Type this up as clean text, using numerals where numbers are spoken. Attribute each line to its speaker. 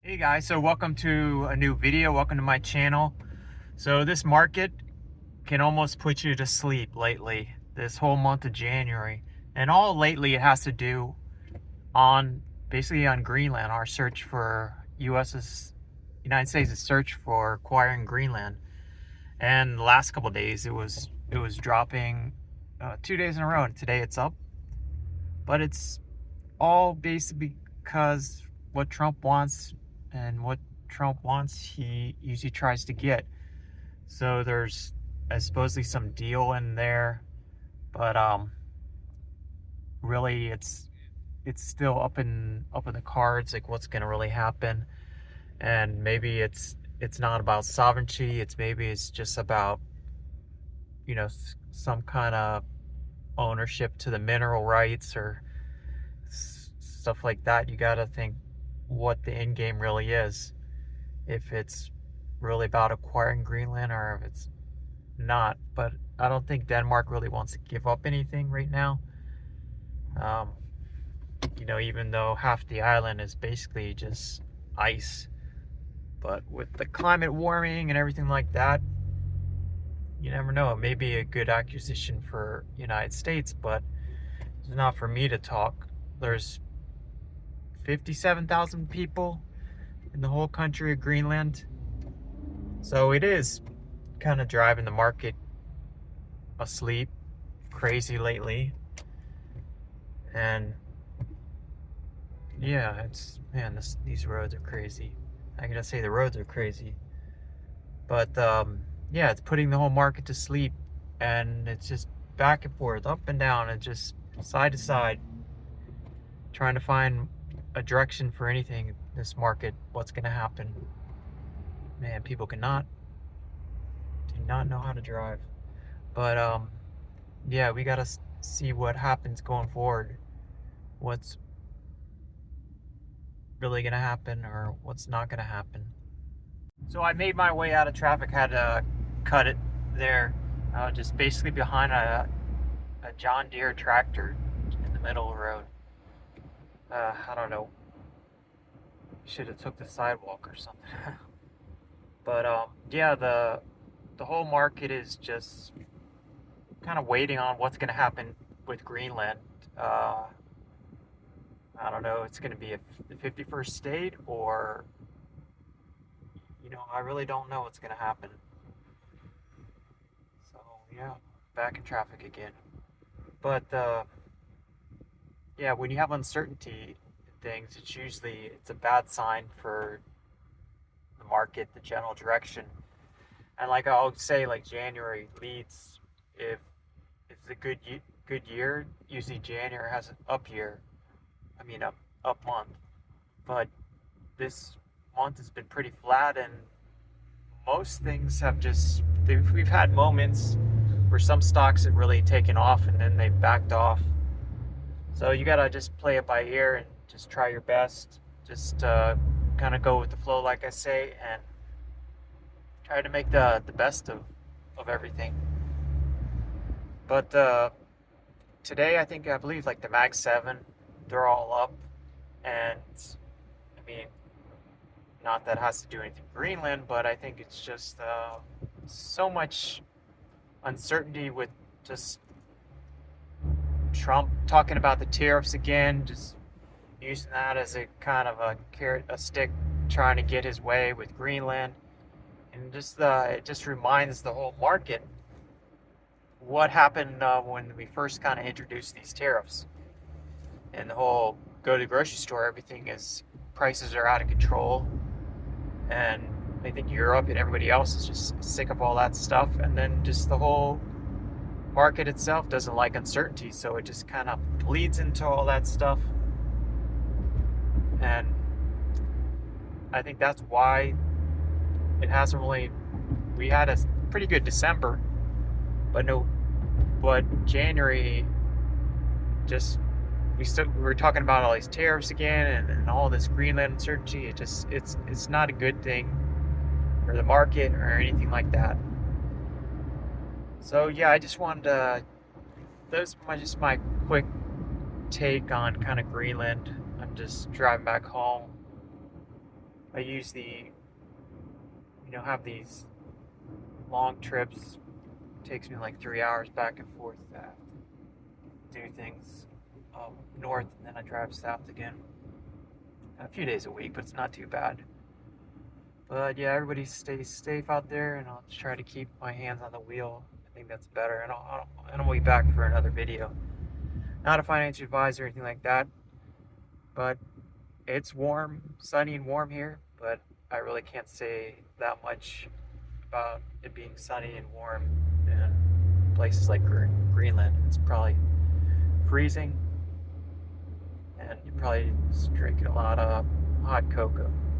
Speaker 1: Hey guys, so welcome to a new video. Welcome to my channel. So this market can almost put you to sleep lately, this whole month of January. And all lately it has to do on basically on Greenland, our search for United States' search for acquiring Greenland. And the last couple of days it was dropping 2 days in a row, and today it's up. But it's all basically because what Trump wants, and what Trump wants, he usually tries to get. So there's supposedly some deal in there, but really it's still up in the cards, like what's going to really happen. And maybe it's not about sovereignty. It's just about, some kind of ownership to the mineral rights or stuff like that. You got to think what the end game really is, if it's really about acquiring Greenland or if it's not. But I don't think Denmark really wants to give up anything right now. Even though half the island is basically just ice. But with the climate warming and everything like that, you never know. It may be a good acquisition for United States, but it's not for me to talk. There's 57,000 people in the whole country of Greenland. So it is kind of driving the market asleep, crazy lately. And yeah, these roads are crazy. I gotta say the roads are crazy. But yeah, it's putting the whole market to sleep, and it's just back and forth, up and down, and just side to side, trying to find a direction for anything in this market. What's going to happen? Man, people do not know how to drive. But yeah, we got to see what happens going forward. What's really going to happen or what's not going to happen. So I made my way out of traffic, had to cut it there, just basically behind a John Deere tractor in the middle of the road. I don't know. Should have took the sidewalk or something. But yeah, the whole market is just kind of waiting on what's going to happen with Greenland. I don't know. It's going to be the 51st state, or I really don't know what's going to happen. So yeah, back in traffic again. But yeah, when you have uncertainty in things, it's a bad sign for the market, the general direction. And like I would say, like January leads, if it's a good year, usually January has an up year. Up month. But this month has been pretty flat, and most things have we've had moments where some stocks have really taken off and then they backed off. So you gotta just play it by ear and just try your best. Just kind of go with the flow, like I say, and try to make the best of everything. But today, I believe like the Mag 7, they're all up. And not that it has to do anything with Greenland, but I think it's just so much uncertainty with just Trump talking about the tariffs again, just using that as a kind of a carrot, a stick, trying to get his way with Greenland. And it just reminds the whole market what happened when we first kind of introduced these tariffs. And the whole go to the grocery store, prices are out of control. And I think Europe and everybody else is just sick of all that stuff. And then just the whole market itself doesn't like uncertainty, so it just kind of bleeds into all that stuff. And I think that's why it hasn't really. We had a pretty good December, but January just we were talking about all these tariffs again, and all this Greenland uncertainty. It's not a good thing for the market or anything like that. So yeah, I just wanted to. Those are just my quick take on kind of Greenland. I'm just driving back home I usually, have these long trips. It takes me like 3 hours back and forth to do things north, and then I drive south again. A few days a week, but it's not too bad. But yeah, everybody stay safe out there, and I'll try to keep my hands on the wheel. I think that's better, and I'll be back for another video. Not a financial advisor or anything like that, but it's warm, sunny and warm here, but I really can't say that much about it being sunny and warm in places like Greenland. It's probably freezing, and you're probably just drinking a lot of hot cocoa.